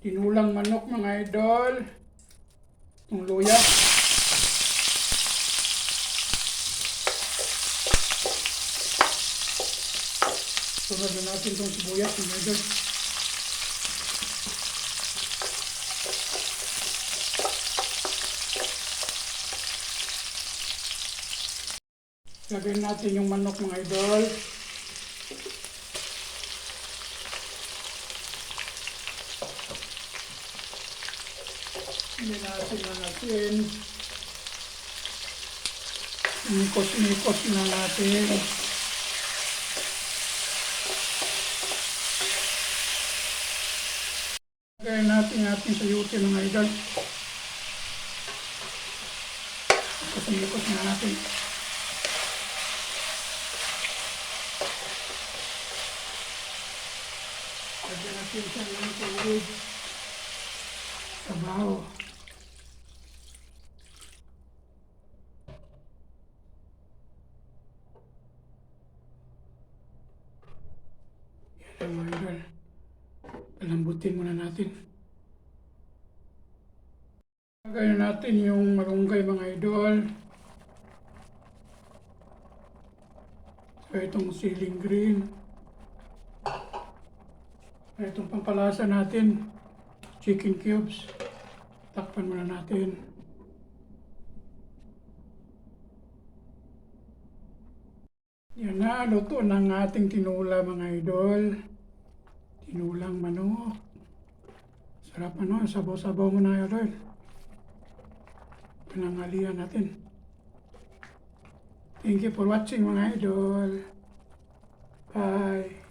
Tinulang manok mga idol. Itong luya. Sunod na natin itong sibuyas mga idol. Lagyan natin yung manok mga idol. Hindi natin na natin. Nikos-nikos na natin. Lagyan natin ating sayuti mga idol. Nikos-nikos na natin. Lagyan natin siya ng tubig. Sabaw. Yan ang mga idol. Palambutin muna natin. Lagyan natin yung malunggay mga idol. So itong ceiling green. So itong pampalasa natin. Chicken cubes. Takpan muna natin. Yan na, luto ng ating tinula mga idol. Tinulang manok. Sarap ano, sabaw-sabaw mo na idol. Pinangalian natin. Thank you for watching mga idol. Bye.